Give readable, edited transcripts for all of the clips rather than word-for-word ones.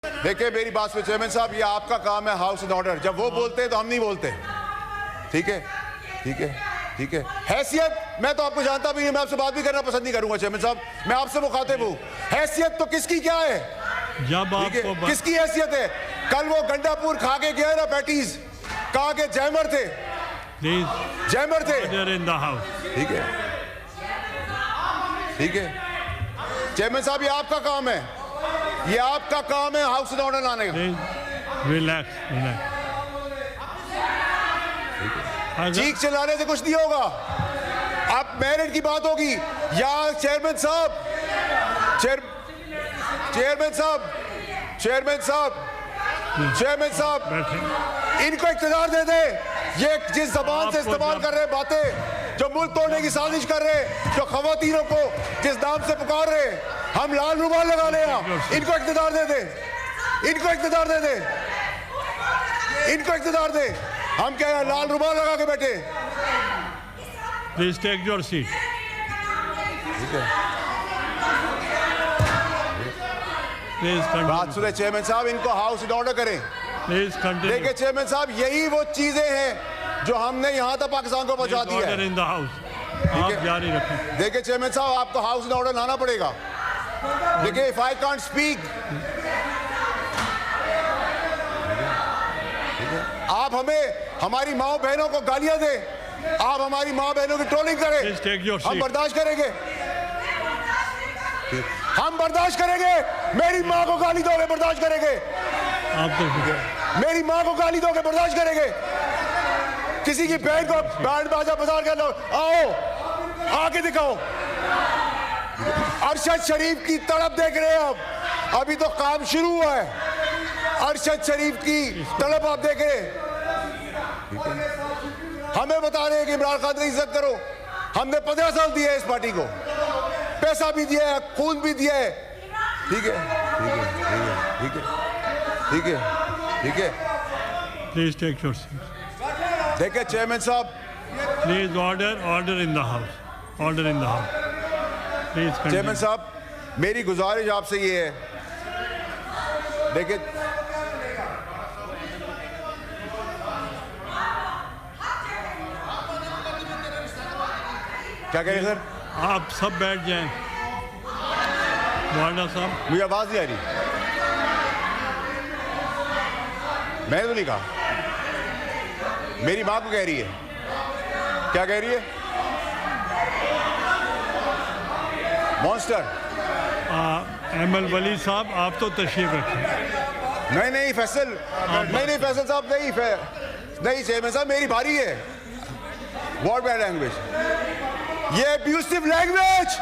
देखिए मेरी बात सुनिए चेयरमैन साहब, ये आपका काम है हाउस एंड ऑर्डर। जब वो बोलते हैं तो हम नहीं बोलते। ठीक है, ठीक है, ठीक है। हैसियत, मैं तो आपको जानता भी नहीं, मैं आपसे बात भी करना पसंद नहीं करूंगा चेयरमैन साहब। मैं आपसे मुखातिब हूं। हैसियत तो किसकी क्या है? जब आपको किसकी हैसियत है? कल वो गंडापुर खा के गया ना पैटीज, कहा के जैमर थे, जैमर थे। इन द हाउस। ठीक है, ठीक है चेयरमैन साहब, ये आपका काम है, ये आपका काम है हाउस एंड ऑर्डर लाने का। Relax, relax. चीख चिल्लाने से कुछ नहीं होगा। आप मेरिट की बात होगी या चेयरमैन साहब, चेयरमैन साहब, चेयरमैन साहब, चेयरमैन साहब, इनको इख्तियार दे दे। ये जिस जबान से इस्तेमाल कर रहे बातें, जो मुल्क तोड़ने की साजिश कर रहे, जो खवातीनों को जिस नाम से पुकार रहे, हम लाल रुमाल लगा ले, इनको इख्तियार दे दे, इनको इख्तियार दे दे, इनको इख्तियार दे। हम कह रहे हैं लाल रुमाल लगा के बैठे। Please take your seat. ठीक है, प्लीज बात सुने चेयरमैन साहब, इनको हाउस इन ऑर्डर करें। Please continue. देखिए चेयरमैन साहब, यही वो चीजें हैं जो हमने यहां तक पाकिस्तान को पहुंचा दी है। इन द हाउस आप जारी रखें। देखिए चेयरमैन साहब, आपको हाउस इन ऑर्डर लाना पड़ेगा। देखिए इफ आई कांट स्पीक, आप हमें हमारी माओ बहनों को गालियां दे, आप हमारी माओ बहनों की ट्रोलिंग करें, हम बर्दाश्त करेंगे, हम बर्दाश्त करेंगे। मेरी माँ को गाली दोगे, बर्दाश्त करेंगे। आप तो मेरी माँ को गाली दोगे, बर्दाश्त करेंगे। किसी की बहन को बैंड बाजा बाजार कर लो, आओ आके दिखाओ। अरशद शरीफ की तड़प देख रहे हैं आप, अभी तो काम शुरू हुआ है। अरशद शरीफ की तड़प आप देख रहे हैं। हमें बता रहे हैं कि इमरान खान की इज्जत करो। हमने 15 साल दिए इस पार्टी को, पैसा भी दिया है, खून भी दिया है। ठीक है, ठीक है, ठीक है, ठीक है, ठीक है। Please take your seat. देखिए चेयरमैन साहब, please order, order in the house, order in the house. Please chairman साहब, मेरी गुजारिश आपसे ये है, देखिए क्या कह रहे हैं सर? आप सब बैठ जाएं। वार्डा साहब, मुझे आवाज नहीं आ रही। मैंने तो नहीं कहा, मेरी माँ को कह रही है। क्या कह रही है? मॉन्स्टर। एमएल वली साहब, आप तो तशरीफ रखें। नहीं नहीं फैसल, नहीं फैसल साहब, नहीं नहीं चेयरमैन साहब, मेरी बारी है। व्हाट बैड लैंग्वेज, ये अब्यूसिव लैंग्वेज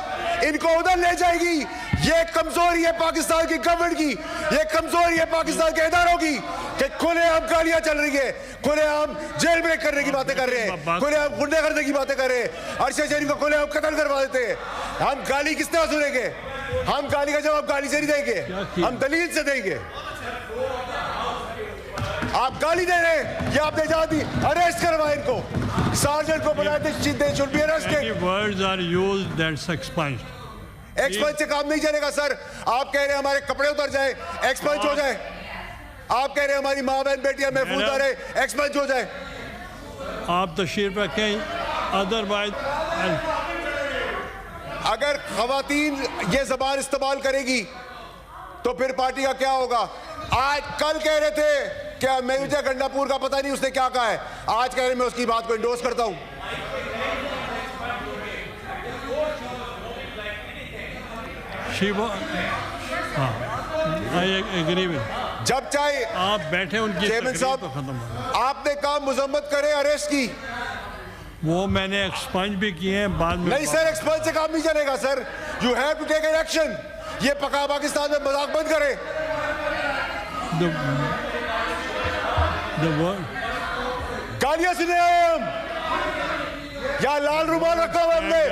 इनको उधर ले जाएगी। ये कमजोरी है पाकिस्तान की गवर्नमेंट की, ये कमजोरी है पाकिस्तान के इदारों की कि खुलेआम गालियां चल रही है, खुलेआम जेल ब्रेक करने की बातें कर रहे हैं, खुलेआम गुंडे करने की बातें कर रहे हैं, अरशद शरीफ को खुलेआम कत्ल करवा देते हैं। हम गाली किस तरह सुनेंगे? हम गाली का जवाब गाली से नहीं देंगे, हम दलील से देंगे। आप गाली दे रहे हैं, ये आपने जाती अरेस्ट करवाए इनको, सार्जेंट को बुलाए थे, they should be arrested. Words are used that's expunged. Expunge से काम नहीं चलेगा सर। आप कह रहे हैं हमारे कपड़े उतर जाए, एक्सपंज हो जाए। आप कह रहे हैं हमारी माँ बहन बेटियां महफूज रहे, एक्सपंज हो जाए। आप तशरीफ रखें, अदरवाइज अगर खवातीन ये जबान इस्तेमाल करेगी तो फिर पार्टी का क्या होगा? आज कल कह रहे थे क्या मेहुजा गंडापुर का पता नहीं उसने क्या कहा है, आज कह रहे मैं उसकी बात को इंडोर्स करता हूं। जब चाहे आप बैठे, उनकी चेयरमैन साहब, आपने काम मुजम्मत करे अरेस्ट की, वो मैंने एक्सपंज भी किए हैं बाद में। नहीं सर, एक्सपंज से काम नहीं चलेगा sir. You have to take an action. ये पका पाकिस्तान में मजाक बंद करे। गालियां सुने हम, या लाल रुमाल रखा हुआ हमने,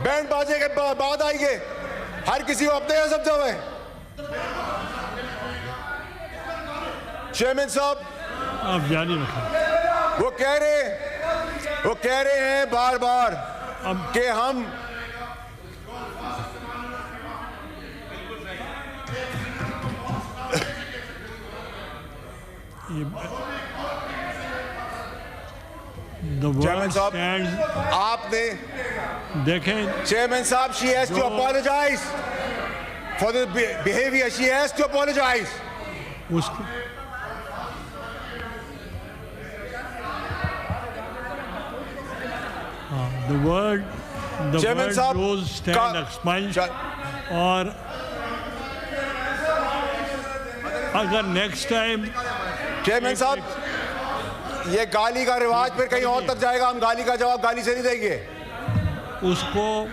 बैंड बाजे के बाद आएंगे, हर किसी को अपने यहां समझा हुआ है। चेयरमैन साहब, आप जारी रखें। वो कह रहे हैं बार बार कि हम The Chairman world साहब, stands. आपने देखें, Chairman साहब, she has to apologize for the behavior. She has to apologize. उसको the word Chairman साहब, rules stand expunged. और अगर नेक्स्ट टाइम चेयरमैन साहब, ये गाली का रिवाज फिर कहीं और तक जाएगा। हम गाली का जवाब गाली से नहीं देंगे। उसको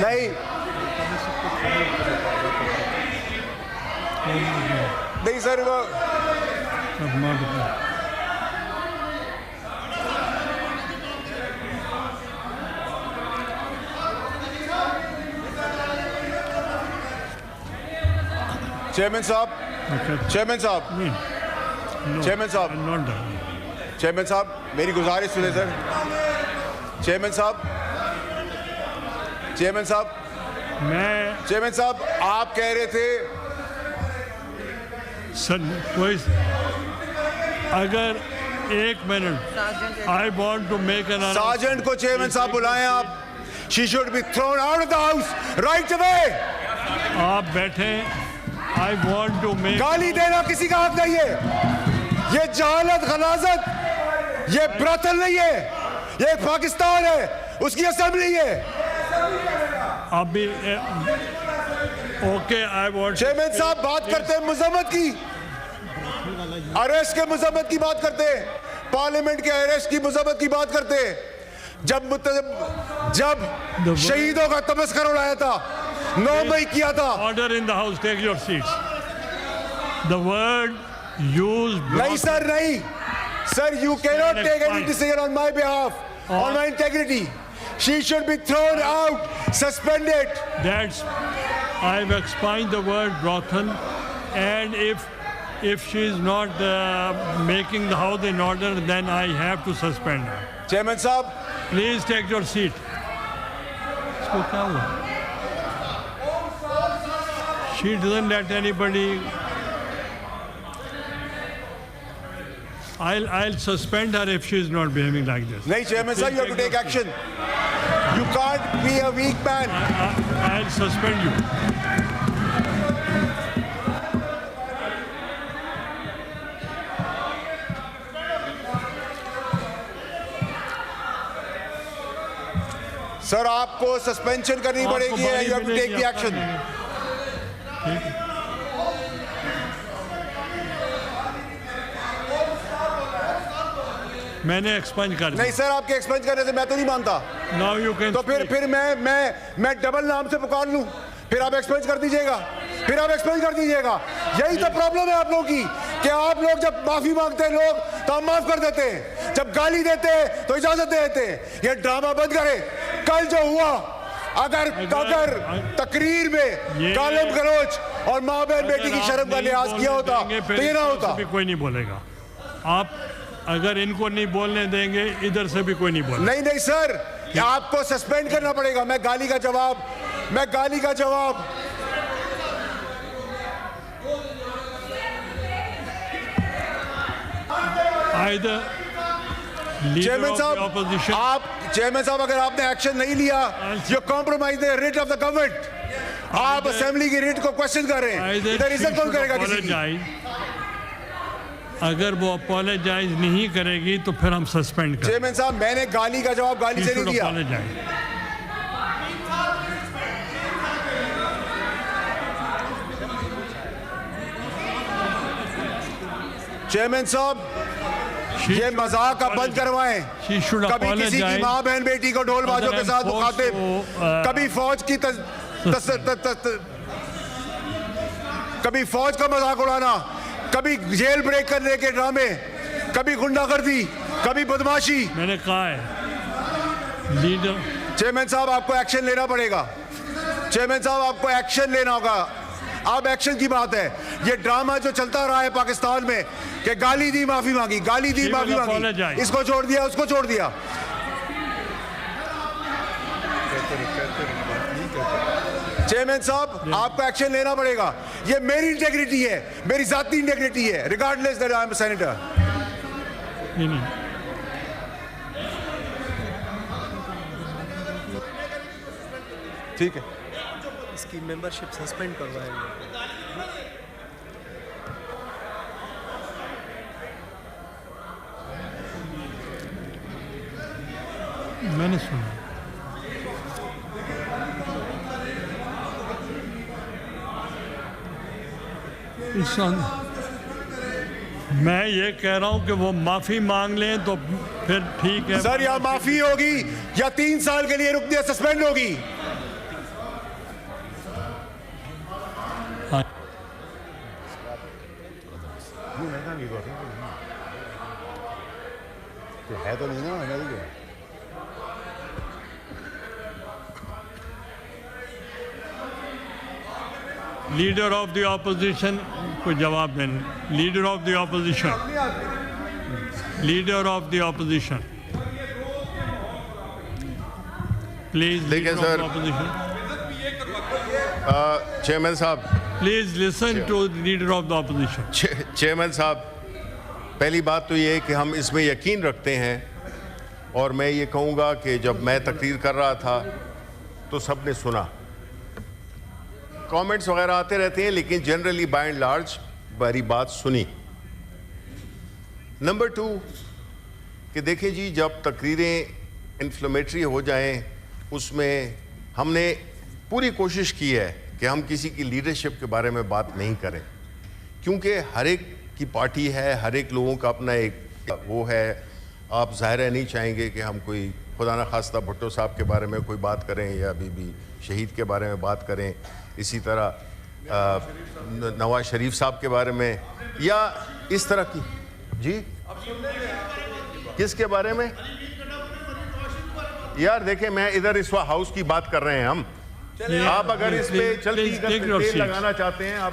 नहीं नहीं सर, वो चेयरमैन साहब, चेयरमैन साहब, चेयरमैन साहब, नॉट डन। चेयरमैन साहब, मेरी गुजारिश सुने सर। चेयरमैन साहब, चेयरमैन साहब, चेयरमैन साहब, आप कह रहे थे सर कोई अगर 1 minute I want to make an sergeant को चेयरमैन साहब बुलाएं आप। She should be thrown out of the house right away. आप बैठे, आई वॉन्ट टू मेक। गाली देना किसी का हक नहीं है। ये जहालत, गलाजत, ये ब्रथल नहीं है। ये पाकिस्तान है, उसकी असेंबली है। अभी ओके, आई वॉन्ट। चेयरमैन साहब बात करते हैं मजम्मत की, अरेस्ट के मजम्मत की बात करते हैं, पार्लियामेंट के अरेस्ट की मजम्मत की बात करते हैं। जब शहीदों का तमस्कर उड़ाया था, 9 मई किया था। Order in the house, take your seats. The word use नहीं सर, नहीं sir, you cannot take any decision on my behalf, on my integrity. She should be thrown out, suspended. That's, I've expunged the word brothel, and if she is not making the house in order, then I have to suspend her. Chairman साहब, Please take your seat. इसको क्या हुआ? She doesn't let anybody. I'll suspend her if she is not behaving like this. नहीं Chairman साहब, you have to take action. You can't be a weak man. I'll suspend you. Sir, आपको suspension करनी पड़ेगी। You have to take the action. मैंने expunge कर दिया। नहीं sir, आपके एक्सपेंस करने से मैं तो नहीं मानता। Now you can तो फिर मैं डबल नाम से पुकार लूं, फिर आप एक्सपेंस कर दीजिएगा, फिर आप एक्सपेंस कर दीजिएगा। यही तो प्रॉब्लम है आप लोगों की कि आप लोग जब माफी मांगते हैं लोग तो हम माफ कर देते हैं, जब गाली देते हैं तो इजाजत दे देते हैं। ये ड्रामा बंद करें। कल जो हुआ, अगर तकरीर में गालिब गलौज और माँ बहन बेटी की शर्म का लिहाज किया होता तो ये ना होता। कोई नहीं बोलेगा। आप अगर इनको नहीं बोलने देंगे, इधर से भी कोई नहीं बोलेगा। नहीं सर, आपको सस्पेंड करना पड़ेगा। मैं गाली का जवाब Either leader of the opposition, chairman साहब, अगर आपने एक्शन नहीं लिया, you compromise the writ of the government. आप असेंबली की रिट को क्वेश्चन कर रहे हैं। इधर इज्जत कौन करेगा किसी की? अगर वो अपोलोजाइज नहीं करेगी तो फिर हम सस्पेंड करें। चेयरमैन साहब, मैंने गाली का जवाब गाली से नहीं दिया। चेयरमैन साहब, ये मजाक आप बंद करवाएं। कभी किसी की माँ बहन बेटी को ढोल बाजों के साथ मुखातिब, कभी फौज का मजाक उड़ाना, कभी जेल ब्रेक करने के ड्रामे, कभी गुंडागर्दी, कभी बदमाशी। मैंने कहा है लीडर। चेयरमैन साहब, आपको एक्शन लेना पड़ेगा। चेयरमैन साहब, आपको एक्शन लेना होगा। अब एक्शन की बात है। ये ड्रामा जो चलता रहा है पाकिस्तान में कि गाली दी माफी मांगी, गाली दी माफी मांगी, इसको छोड़ दिया, उसको छोड़ दिया। चेयरमैन साहब, आपको एक्शन लेना पड़ेगा। ये मेरी इंटेग्रिटी है, मेरी जाती इंटेग्रिटी है, regardless that I am a senator. नहीं, ठीक है, इसकी मेंबरशिप सस्पेंड करवाएंगे। मैंने सुना। मैं ये कह रहा हूं कि वो माफी मांग लें तो फिर ठीक है। सर, या माफी होगी या 3 साल के लिए रुकने सस्पेंड होगी। हाँ। है तो नहीं ना, लीडर ऑफ द ऑपोजिशन को जवाब देना। Leader of the opposition, leader of the opposition, please. देखिए सर, चेयरमैन साहब, please listen to leader of the opposition. Chairman साहब, पहली बात तो ये है कि हम इसमें यकीन रखते हैं, और मैं ये कहूँगा कि जब मैं तकरीर कर रहा था तो सबने सुना। कमेंट्स वगैरह आते रहते हैं, लेकिन जनरली बाय एंड लार्ज मेरी बात सुनी। नंबर 2 कि देखिए जी, जब तकरीरें इन्फ्लेमेटरी हो जाएं, उसमें हमने पूरी कोशिश की है कि हम किसी की लीडरशिप के बारे में बात नहीं करें, क्योंकि हर एक की पार्टी है, हर एक लोगों का अपना एक वो है। आप ज़ाहिर है नहीं चाहेंगे कि हम कोई खुदा न खास्ता भुट्टो साहब के बारे में कोई बात करें या बीबी शहीद के बारे में बात करें, इसी तरह नवाज शरीफ साहब के बारे में, या इस तरह की। जी, किसके बारे में? यार देखें, मैं इधर इस हाउस की बात कर रहे हैं हम। आप अगर इस पे चलती तेल लगाना चाहते हैं, आप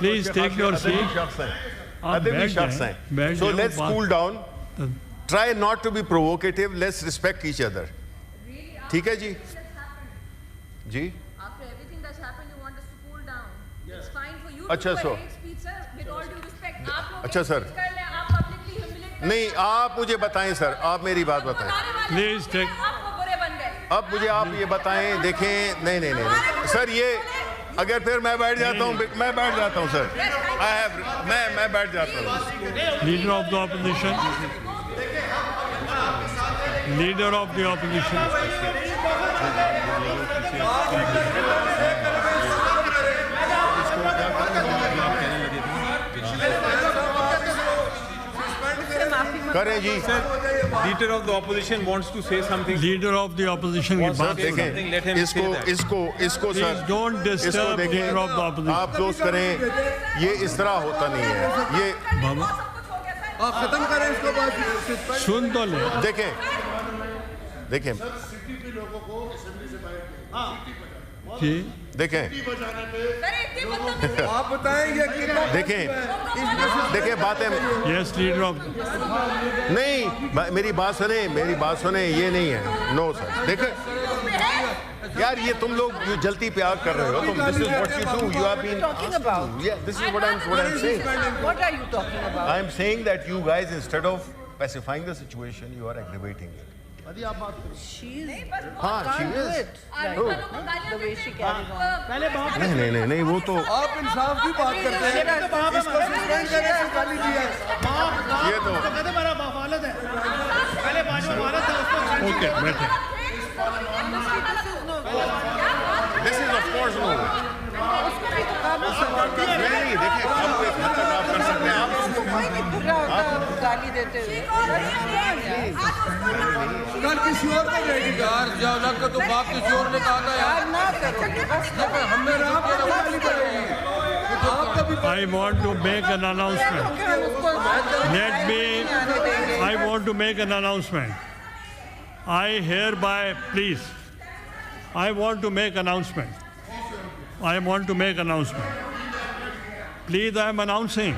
अदबी शख्स हैं। So let's cool down, try not to be provocative, let's respect each other. ठीक है जी? जी, अच्छा सर, अच्छा सर, नहीं आप मुझे बताएं सर, आप मेरी बात बताएं प्लीज। अब मुझे आप ये बताएं, देखें, नहीं नहीं नहीं सर, ये अगर फिर मैं बैठ जाता हूँ, मैं बैठ जाता हूँ सर, मैं बैठ जाता हूँ। Leader of the opposition, leader of the opposition. करें जी। Leader of the opposition wants to say something. Leader of the opposition की बात देखें, इसको sir, don't disturb leader of the opposition. आप क्लोज करें, ये इस तरह होता नहीं है। ये बाबा आप खत्म करें इसको, सुन तो ले। देखें, देखें जी, देखें, आप बताएंगे कि देखें, देखें बातें। Yes, leader of. नहीं, मेरी बात सुने, ये नहीं है। नो सर, देखें यार, ये तुम लोग जो जल्दी पे आग कर रहे हो तुम। This is what you do, you have been talking about? Yeah, this is what I'm saying. What are you talking about? I'm saying that you guys, instead of pacifying the situation, you are aggravating it. She's हाँ, she can't do is. it. Like, the way she carries on. नहीं, वो तो आप इंसाफ की बात करते हैं, इसको सस्पेंड करें, इसको गाली दिया है। ये तो ओके, बैठे। this is of course no. नहीं, देखिए, आप एक हद तक आप कर सकते हैं, आप कोई नहीं फिर रहा होता गाली देते हुए। कल किसी और को देगी यार, जब का तो बाप किसी और ने कहा था यार। ना करोगे बस हमने आपको गाली पड़ेगी, आप कभी I want to make an announcement. Let me, I want to make an announcement. I hereby, please, I want to make announcement. I want to make announcement. Please, I am announcing